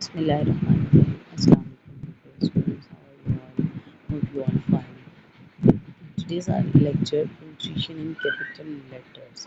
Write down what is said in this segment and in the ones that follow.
Bismillahirrahmanirrahim. Assalamu alaikum students. How are you all? Hope you all fine. Today's our lecture punctuation in capital letters.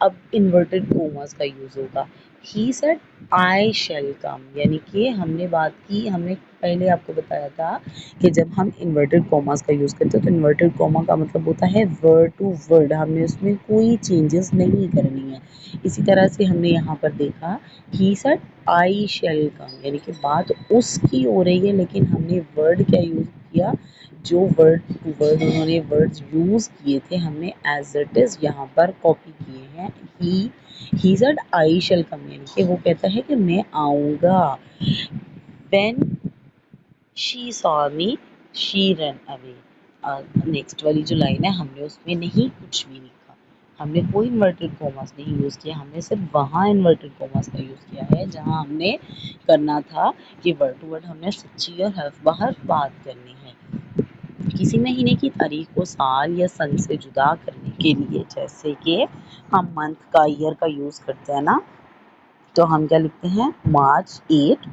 اب inverted کوماز کا use ہوگا. He said I shall come, یعنی کہ ہم نے بات کی، ہم نے پہلے آپ کو بتایا تھا کہ جب ہم انورٹڈ کوماز کا یوز کرتے ہیں تو انورٹڈ کوما کا مطلب ہوتا ہے ورڈ ٹو ورڈ، ہم نے اس میں کوئی چینجز نہیں کرنی ہے. اسی طرح سے ہم نے یہاں پر دیکھا he said I shall come, یعنی کہ بات اس کی ہو رہی ہے لیکن ہم نے ورڈ کیا یوز کیا، جو ورڈ ٹو ورڈ انہوں نے ورڈ یوز کیے تھے ہم نے ایز اٹ از یہاں پر کاپی کیے ہیں. He said I shall come, یعنی کہ وہ کہتا ہے کہ میں آؤں گا. وین شی سا می شی رن اوے. نیکسٹ والی جو لائن ہے ہم نے اس میں نہیں کچھ بھی لکھا، ہم نے کوئی انورٹڈ کوماز نہیں یوز کیا، ہم نے صرف وہاں انورٹڈ کوماز کا یوز کیا ہے جہاں ہم نے کرنا تھا کہ ورڈ ٹو ورڈ ہم نے سچی اور حرف بحرف بات کرنی ہے. کسی مہینے کی تاریخ کو سال یا سن سے جدا کرنے کے لیے، جیسے کہ ہم منتھ کا ایئر کا یوز کرتے ہیں نا، تو ہم کیا لکھتے ہیں مارچ 8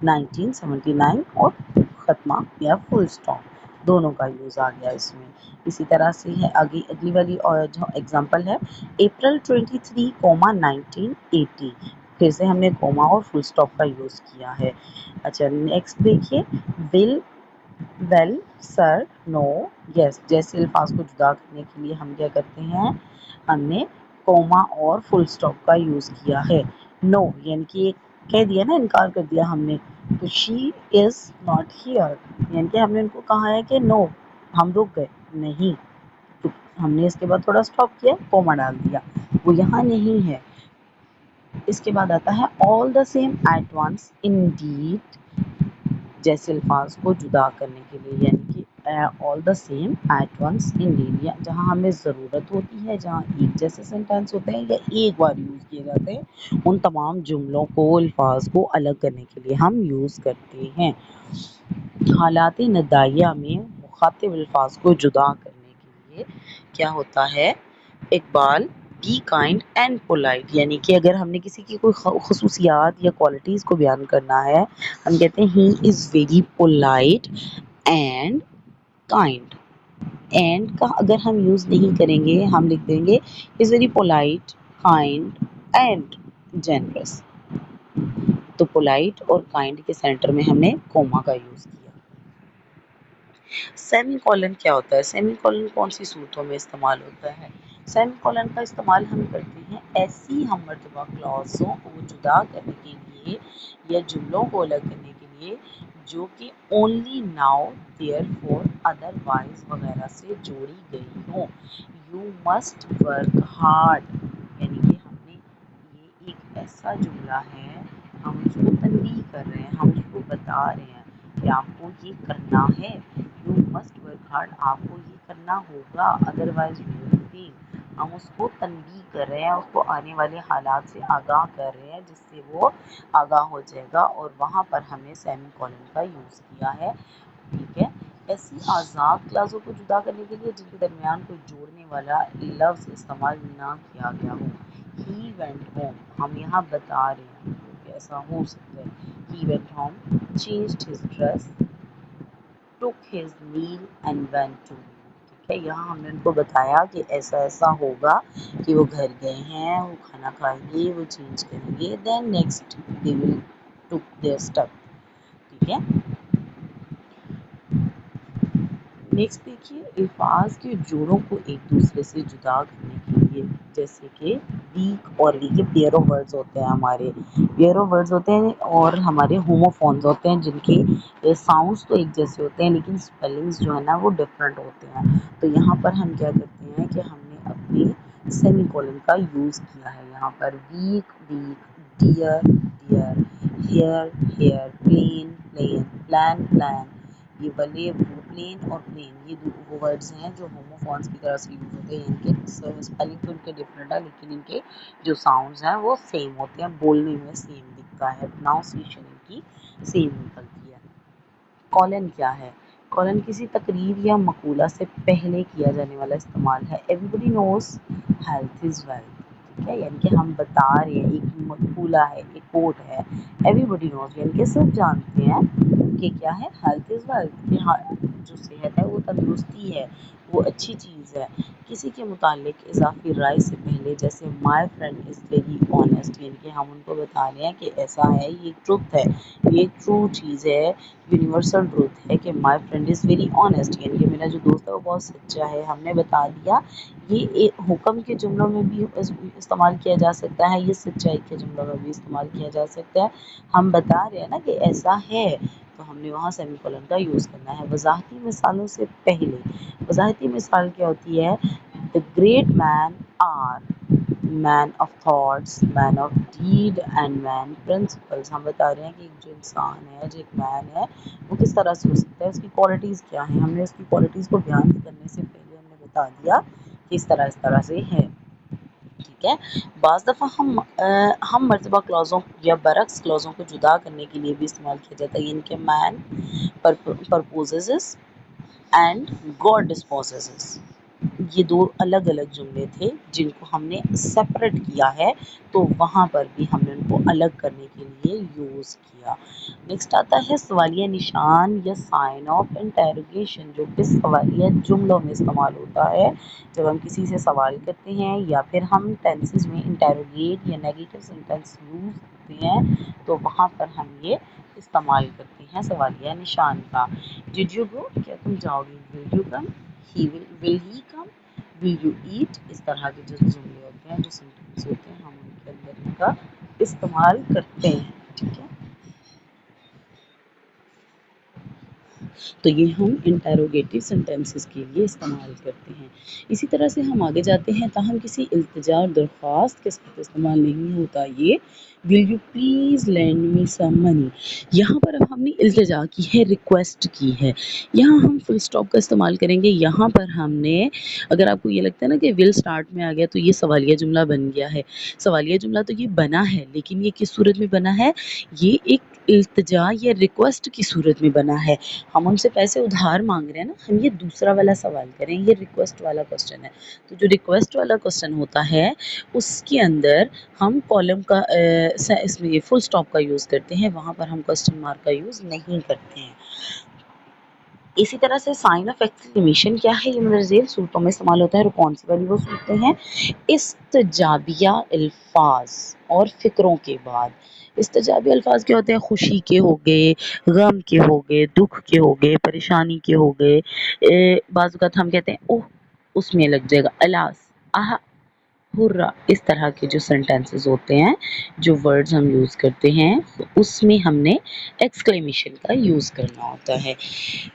1979 اور ختمہ یا فل اسٹاپ دونوں کا یوز آ گیا اس میں. اسی طرح سے ہے اگلی والی اور جو ایگزامپل ہے اپریل 23 1980، پھر سے ہم نے کوما اور فل اسٹاپ کا یوز کیا ہے. اچھا نیکسٹ دیکھیے ول ویل سر نو یس جیسے الفاظ کو جدا کرنے کے لیے ہم کیا کرتے ہیں، ہم نے کوما اور فل اسٹاپ کا یوز کیا ہے. نو یعنی کہ کہہ دیا نا، انکار کر دیا ہم نے، تو شی از ناٹ ہیئر، یعنی کہ ہم نے ان کو کہا ہے کہ نو ہم رک گئے نہیں، تو ہم نے اس کے بعد تھوڑا اسٹاپ کیا کوما ڈال دیا، وہ یہاں نہیں ہے. اس کے بعد آتا ہے all the same at once indeed، جیسے الفاظ کو جدا کرنے کے لیے، یعنی کہ all the same at once indeed، جہاں ہمیں ضرورت ہوتی ہے، جہاں ایک جیسے سینٹینس ہوتے ہیں یا ایک بار یوز کیے جاتے ہیں، ان تمام جملوں کو الفاظ کو الگ کرنے کے لیے ہم یوز کرتے ہیں. حالات ندائیہ میں مخاطب الفاظ کو جدا کرنے کے لیے کیا ہوتا ہے، Iqbal be kind and polite, یعنی کہ اگر ہم نے کسی کی کوئی خصوصیات یا کوالٹیز کو بیان کرنا ہے، ہم کہتے ہیں he is very polite and kind. And کا اگر ہم یوز نہیں کریں گے، ہم لکھ دیں گے از very polite kind and generous. تو پولائٹ اور کائنڈ کے سینٹر میں ہم نے کوما کا یوز کیا. سیمی کولن کیا ہوتا ہے؟ سیمی کولن کون سی صورتوں میں استعمال ہوتا ہے؟ سیمی کولن کا استعمال ہم کرتے ہیں ایسی ہم مرتبہ کلاسوں کو جدا کرنے کے لیے یا جملوں کو الگ کرنے کے لیے جو کہ only now therefore otherwise وغیرہ سے جوڑی گئی ہوں. یو مسٹ ورک ہارڈ، یعنی کہ ہم نے یہ ایک ایسا جملہ ہے، ہم اس کو تنبیہ کر رہے ہیں، ہم اس کو بتا رہے ہیں کہ آپ کو یہ کرنا ہے. یو مسٹ ورک ہارڈ، آپ کو یہ کرنا ہوگا، ادر وائز یو ول فیل. ہم اس کو تنبیہ کر رہے ہیں، اس کو آنے والے حالات سے آگاہ کر رہے ہیں جس سے وہ آگاہ ہو جائے گا، اور وہاں پر ہم نے سیمی کولن کا یوز کیا ہے. ٹھیک ہے. ایسی آزاد کلاسوں کو جدا کرنے کے لیے جن کے درمیان کوئی جوڑنے والا لفظ استعمال نہ کیا گیا ہو. ہی وینٹ ہوم، ہم یہاں بتا رہے ہیں کہ ایسا ہو سکتا ہے. He went home changed his dress took his meal and went to meal. ٹھیک ہے، یہاں ہم نے ان کو بتایا کہ ایسا ایسا ہوگا کہ وہ گھر گئے ہیں، وہ کھانا کھائیں گے، وہ چینج کریں گے، then next they will took their stuff. ٹھیک ہے. نیکسٹ دیکھیے الفاظ کے جوڑوں کو ایک دوسرے سے جدا کرنے کے لیے، جیسے کہ ویک اور ویک پیئر آف ورڈز ہوتے ہیں، ہمارے پیئر آف ورڈز ہوتے ہیں اور ہمارے ہوموفونز ہوتے ہیں جن کے ساؤنڈس تو ایک جیسے ہوتے ہیں لیکن اسپیلنگس جو ہے نا وہ ڈفرینٹ ہوتے ہیں. تو یہاں پر ہم کیا کرتے ہیں کہ ہم نے اپنے سیمی کولن کا یوز کیا ہے. یہاں پر week week, dear dear, here here, plain plain, plan plan. یہ والے پلین اور پلین یہ وہ ورڈز ہیں جو ہوموفونس کی طرح سے یوز ہوتے ہیں. ان کے اسپیلنگ تو ان کے ڈفرینٹ ہے لیکن ان کے جو ساؤنڈز ہیں وہ سیم ہوتے ہیں، بولنے میں سیم دکھتا ہے، پروناؤنسیشن ان کی سیم نکلتی ہے. کولن کیا ہے؟ کولن کسی تقریر یا مقولہ سے پہلے کیا جانے والا استعمال ہے. Everybody knows health is wealth. ٹھیک ہے، یعنی کہ ہم بتا رہے ہیں، ایک مقولہ ہے، ایک کوٹ ہے، ایوری بڈی نوز یعنی کہ سب جانتے ہیں کہ کیا ہے ہیلتھ از ویلتھ، کہ جو صحت ہے وہ تندرستی ہے، وہ اچھی چیز ہے۔ کسی کے متعلق اضافی رائے سے پہلے جیسے my friend is very honest, یعنی کہ ہم ان کو بتا رہے ہیں کہ ایسا ہے، یہ ٹروتھ ہے، یہ ٹرو چیز ہے، یونیورسل ٹروتھ ہے کہ my friend is very honest, یعنی کہ میرا جو دوست ہے وہ بہت سچا ہے، ہم نے بتا دیا۔ یہ ایک حکم کے جملوں میں بھی استعمال کیا جا سکتا ہے، یہ سچائی کے جملوں میں بھی استعمال کیا جا سکتا ہے۔ ہم بتا رہے ہیں نا کہ ایسا ہے تو ہم نے وہاں سیمی کولن کا یوز کرنا ہے۔ وضاحتی مثالوں سے پہلے، وضاحتی مثال کیا ہوتی ہے؟ The great men are man of thoughts, man of deed and man principles۔ ہم بتا رہے ہیں کہ ایک جو انسان ہے، جو ایک مین ہے، وہ کس طرح سے ہو سکتا ہے، اس کی کوالٹیز کیا ہیں۔ ہم نے اس کی کوالٹیز کو بیان کرنے سے پہلے ہم نے بتا دیا کہ اس طرح سے ہے، ٹھیک ہے۔ بعض دفعہ ہم مرتبہ کلوزوں یا برعکس کلوزوں کو جدا کرنے کے لیے بھی استعمال کیا جاتا ہے، یعنی کہ مین پرپوزز اینڈ گاڈ ڈسپوزز، یہ دو الگ الگ جملے تھے جن کو ہم نے سپریٹ کیا ہے، تو وہاں پر بھی ہم نے ان کو الگ کرنے کے لیے یوز کیا۔ نیکسٹ آتا ہے سوالیہ نشان یا سائن آف انٹیروگیشن، جو کہ سوالیہ جملوں میں استعمال ہوتا ہے جب ہم کسی سے سوال کرتے ہیں یا پھر ہم ٹینسز میں انٹیروگیٹ یا نیگیٹو سینٹینس یوز کرتے ہیں تو وہاں پر ہم یہ استعمال کرتے ہیں سوالیہ نشان کا۔ ڈڈ یو گو، کیا تم جاؤ گے؟ Will you come, will he come, will you eat, اس طرح کے جو جملے ہوتے ہیں، جو سینٹینس ہوتے ہیں، ہم ان کے اندر ان کا استعمال کرتے ہیں، ٹھیک ہے۔ تو یہ ہم انٹیروگیٹو سینٹینسز کے لیے استعمال کرتے ہیں۔ اسی طرح سے ہم آگے جاتے ہیں، تاہم کسی التجا اور درخواست کے ساتھ استعمال نہیں ہوتا یہ will you please lend me some money۔ یہاں پر اب ہم نے التجا کی ہے، ریکویسٹ کی ہے، یہاں ہم فل اسٹاپ کا استعمال کریں گے۔ یہاں پر ہم نے، اگر آپ کو یہ لگتا ہے نا کہ will اسٹارٹ میں آ گیا تو یہ سوالیہ جملہ بن گیا ہے، سوالیہ جملہ تو یہ بنا ہے، لیکن یہ کس صورت میں بنا ہے؟ یہ ایک التجا یا ریکویسٹ کی صورت میں بنا ہے۔ ہم ان سے پیسے ادھار مانگ رہے ہیں نا، ہم یہ دوسرا والا سوال کریں، یہ ریکویسٹ والا کوسچن ہے۔ تو جو ریکویسٹ والا کوسچن ہوتا ہے اس کے اندر ہم کالم کا اس میں فل اسٹاپ کا یوز کرتے ہیں، وہاں پر ہم کوسچن مارک کا یوز نہیں کرتے ہیں۔ اسی طرح سے سائن آف ایکسکلیمیشن کیا ہے؟ یہ مندرجہ ذیل صورتوں میں استعمال ہوتا ہے، اور کون سی والی وہ صورتیں ہیں؟ استجابیہ الفاظ اور فکروں کے بعد۔ استجابیہ الفاظ کیا ہوتے ہیں؟ خوشی کے ہو گئے، غم کے ہو گئے، دکھ کے ہو گئے، پریشانی کے ہو گئے، بعض اوقات ہم کہتے ہیں اوہ، اس میں لگ جائے گا الاس، آہا، ہرا، اس طرح کے جو سینٹینسز ہوتے ہیں، جو ورڈز ہم یوز کرتے ہیں، اس میں ہم نے ایکسکلیمیشن کا یوز کرنا ہوتا ہے۔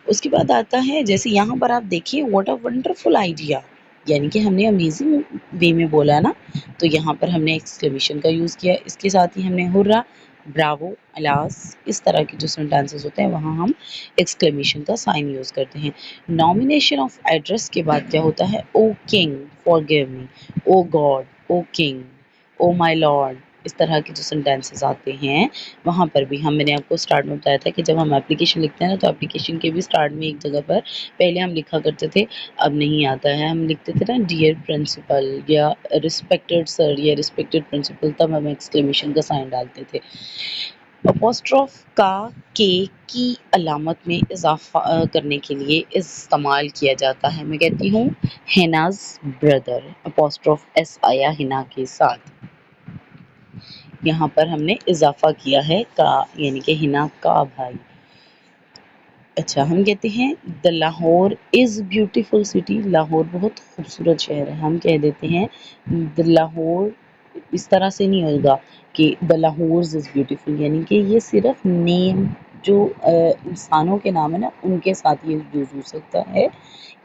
اس کے بعد آتا ہے، جیسے یہاں پر آپ دیکھیے واٹ اے ونڈرفل آئیڈیا، یعنی کہ ہم نے امیزنگ وے میں بولا نا، تو یہاں پر ہم نے ایکسکلیمیشن کا یوز کیا، اس کے ساتھ ہی ہم نے ہرا، براوو، الاس، اس طرح کے جو سینٹینسز ہوتے ہیں وہاں ہم ایکسکلیمیشن کا سائن یوز کرتے ہیں۔ نامینیشن آف ایڈریس کے بعد کیا ہوتا ہے؟ او کنگ فارگیو می، او گاڈ، او کنگ، او مائی لارڈ، اس طرح کے جو سینٹینسز آتے ہیں وہاں پر بھی میں نے آپ کو اسٹارٹ میں بتایا تھا کہ جب ہم اپلیکیشن لکھتے ہیں نا تو اپلیکیشن کے بھی اسٹارٹ میں ایک جگہ پر پہلے ہم لکھا کرتے تھے، اب نہیں آتا ہے، ہم لکھتے تھے نا ڈیئر پرنسپل یا ریسپیکٹڈ سر یا ریسپیکٹڈ پرنسپل، تب ہم ایکسکلیمیشن کا سائن ڈالتے تھے۔ اپوسٹروف کا کے کی علامت میں اضافہ کرنے کے لیے استعمال کیا جاتا ہے۔ میں کہتی ہوں ہیناز بردر، اپوسٹروف ایس آیا ہنا کے ساتھ، یہاں پر ہم نے اضافہ کیا ہے کا، یعنی کہ ہنا کا بھائی۔ اچھا، ہم کہتے ہیں the Lahore is beautiful city, Lahore بہت خوبصورت شہر ہے، ہم کہہ دیتے ہیں دا لاہور، اس طرح سے نہیں ہوگا کہ دا لاہورز از بیوٹیفل، یعنی کہ یہ صرف نیم جو انسانوں کے نام ہے نا ان کے ساتھ یہ یوز ہو سکتا ہے،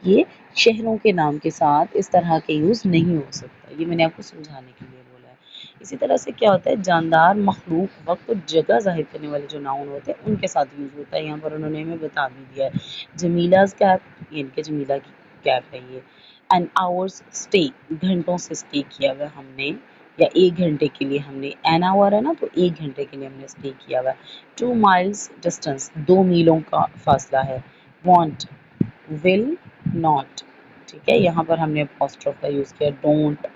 یہ شہروں کے نام کے ساتھ اس طرح کے یوز نہیں ہو سکتا، یہ میں نے آپ کو سمجھانے کے لیے بولا ہے۔ اسی طرح سے کیا ہوتا ہے؟ جاندار، مخلوق، وقت اور جگہ ظاہر کرنے والے جو ناؤن ہوتے ہیں ان کے ساتھ یوز ہوتا ہے، یہاں پر انہوں نے ہمیں بتا بھی دیا ہے۔ جمیلاز کیپ، یعنی کہ جمیلہ کی کیپ ہے یہ۔ این آورس اسٹے، گھنٹوں سے اسٹے کیا ہوا ہم نے، یا ایک گھنٹے کے لیے ہم نے، این آور ہے نا تو ایک گھنٹے کے لیے ہم نے اسٹے کیا ہوا ہے۔ 2 miles ڈسٹینس، 2 میلوں کا فاصلہ ہے۔ وانٹ، ول ناٹ، ٹھیک ہے، یہاں پر ہم نے اپوسٹروف کا یوز کیا۔ ڈونٹ،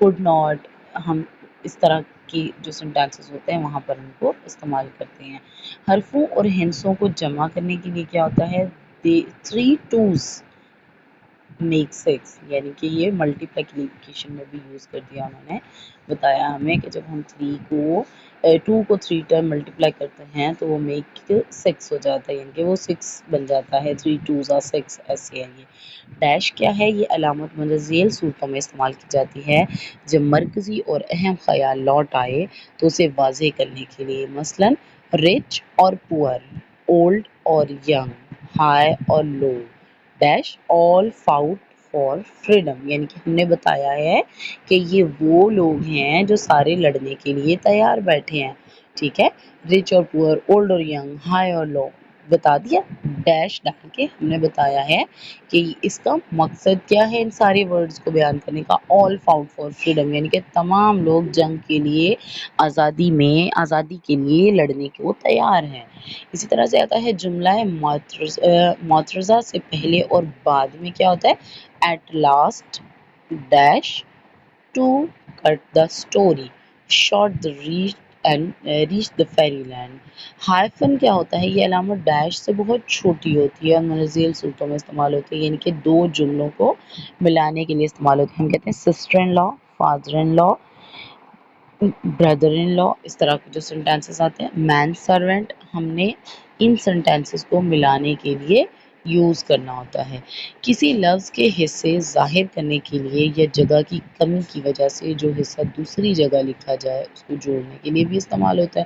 could not، ہم اس طرح کی جو سینٹینسز ہوتے ہیں وہاں پر ان کو استعمال کرتے ہیں۔ حرفوں اور ہنسوں کو جمع کرنے کے لیے کیا ہوتا ہے؟ 3 2's میک 6، یعنی کہ یہ ملٹی پلیکیشن میں بھی یوز کر دیا انہوں نے۔ بتایا ہمیں کہ جب ہم 2 کو 3 ٹائم ملٹیپلائی کرتے ہیں تو وہ میک 6 ہو جاتا ہے، یعنی کہ وہ 6 بن جاتا ہے۔ 3 2's are 6، ایسے ہے یہ۔ ڈیش کیا ہے؟ یہ علامت مندرذیل صورتوں میں استعمال کی جاتی ہے جب مرکزی اور اہم خیال لوٹ آئے تو اسے واضح کرنے کے لیے، مثلاً رچ اور پور، اولڈ اور ینگ، ہائی اور لو، ڈیش آل فاؤٹ فار فریڈم، یعنی کہ ہم نے بتایا ہے کہ یہ وہ لوگ ہیں جو سارے لڑنے کے لیے تیار بیٹھے ہیں، ٹھیک ہے۔ رچ اور پور، اولڈ اور ینگ، ہائی اور لو بتا دیا۔ ڈیش ڈال کے ہم نے بتایا ہے کہ اس کا مقصد کیا ہے ان سارے ورڈز کو بیان کرنے کا، آل فاؤٹ فار فریڈم، یعنی کہ تمام لوگ جنگ کے لیے، آزادی کے لیے لڑنے کو تیار ہیں۔ اسی طرح سے آتا ہے جملہ معترضہ سے پہلے اور بعد میں کیا ہوتا ہے؟ At last dash to cut the story, short the reach the fairy land. Hyphen کیا ہوتا ہے؟ یہ علامت ڈیش سے بہت چھوٹی ہوتی ہے اور منزل صورتوں میں استعمال ہوتی ہے، یعنی کہ 2 جملوں کو ملانے کے لیے استعمال ہوتی ہے۔ ہم کہتے ہیں sister in law, father in law, brother in law, اس طرح کے جو سینٹینسز آتے ہیں۔ مین سرونٹ، ہم نے ان سینٹینسز کو ملانے کے لیے یوز کرنا ہوتا ہے۔ کسی لفظ کے حصے ظاہر کرنے کے لیے یا جگہ کی کمی کی وجہ سے جو حصہ دوسری جگہ لکھا جائے اس کو جوڑنے کے لیے بھی استعمال ہوتا ہے،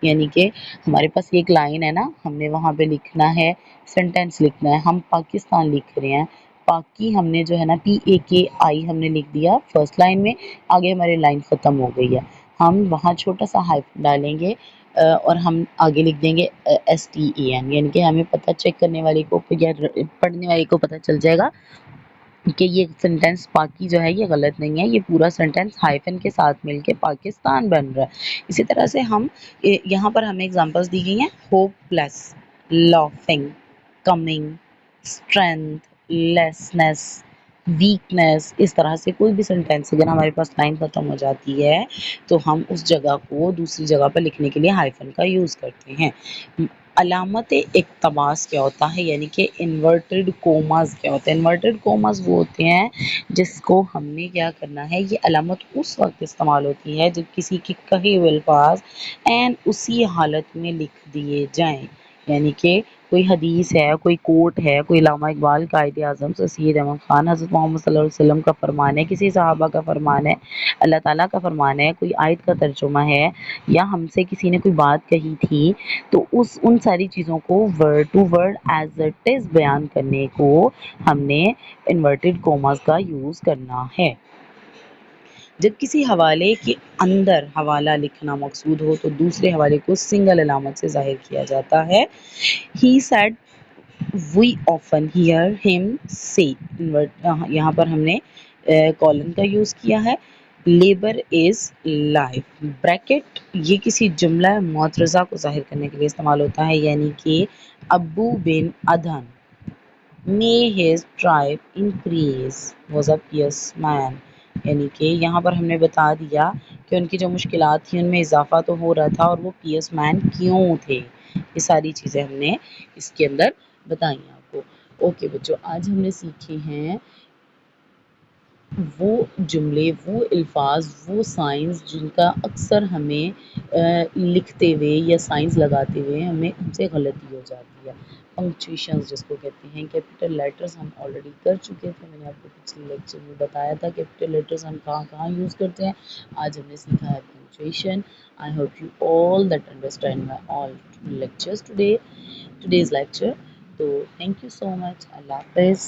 یعنی کہ ہمارے پاس ایک لائن ہے نا، ہم نے وہاں پہ لکھنا ہے، سینٹینس لکھنا ہے، ہم پاکستان لکھ رہے ہیں، پاکی ہم نے جو ہے نا PAKI ہم نے لکھ دیا فرسٹ لائن میں، آگے ہماری لائن ختم ہو گئی ہے، ہم وہاں چھوٹا سا ہائفن ڈالیں گے اور ہم آگے لکھ دیں گے STEN، یعنی کہ ہمیں پتہ چیک کرنے والے کو یا پڑھنے والے کو پتہ چل جائے گا کہ یہ سینٹینس پاکی جو ہے یہ غلط نہیں ہے، یہ پورا سینٹینس ہائفن کے ساتھ مل کے پاکستان بن رہا ہے۔ اسی طرح سے ہم یہاں پر ہمیں ایگزامپلس دی گئی ہیں، hopeless, laughing, coming, strength, lessons, weakness, اس طرح سے کوئی بھی سینٹینس اگر ہمارے پاس لائن ختم ہو جاتی ہے تو ہم اس جگہ کو دوسری جگہ پر لکھنے کے لیے ہائفن کا یوز کرتے ہیں۔ علامت اقتباس کیا ہوتا ہے؟ یعنی کہ انورٹڈ کوماز کیا ہوتے ہیں؟ انورٹڈ کوماز وہ ہوتے ہیں جس کو ہم نے کیا کرنا ہے، یہ علامت اس وقت استعمال ہوتی ہے جب کسی کے کہے ہوئے الفاظ اسی حالت میں لکھ دیے جائیں، یعنی کہ کوئی حدیث ہے، کوئی کوٹ ہے، کوئی علامہ اقبال، قائد اعظم سر سید احمد خان، حضرت محمد صلی اللہ علیہ وسلم کا فرمان ہے، کسی صحابہ کا فرمان ہے، اللہ تعالیٰ کا فرمان ہے، کوئی آیت کا ترجمہ ہے، یا ہم سے کسی نے کوئی بات کہی تھی، تو ان ساری چیزوں کو word to word as it is بیان کرنے کو ہم نے انورٹڈ کوماز کا یوز کرنا ہے۔ جب کسی حوالے کے اندر حوالہ لکھنا مقصود ہو تو دوسرے حوالے کو سنگل علامت سے ظاہر کیا جاتا ہے۔ He said we often hear him say، یہاں پر ہم نے کولن کا یوز کیا ہے۔ لیبر از لائف، بریکٹ یہ کسی جملہ معترضہ کو ظاہر کرنے کے لیے استعمال ہوتا ہے، یعنی کہ ابو بن ادھن may his tribe increase was a pious man، یعنی کہ یہاں پر ہم نے بتا دیا کہ ان کی جو مشکلات تھیں ان میں اضافہ تو ہو رہا تھا، اور وہ پیس مین کیوں تھے، یہ ساری چیزیں ہم نے اس کے اندر بتائیں آپ کو۔ اوکے بچوں، آج ہم نے سیکھے ہیں وہ جملے، وہ الفاظ، وہ سائنس جن کا اکثر ہمیں لکھتے ہوئے یا سائنس لگاتے ہوئے ہم سے غلطی ہو جاتی ہے۔ پنکچویشنز جس کو کہتے ہیں، کیپٹل لیٹرز ہم آلریڈی کر چکے تھے، میں نے آپ کو پچھلے لیکچر میں بتایا تھا کیپٹل لیٹرز ہم کہاں کہاں یوز کرتے ہیں۔ آج ہم نے سیکھا ہے punctuation. I hope you all that understand my all lectures today's lecture. تو thank you so much. اللہ حافظ.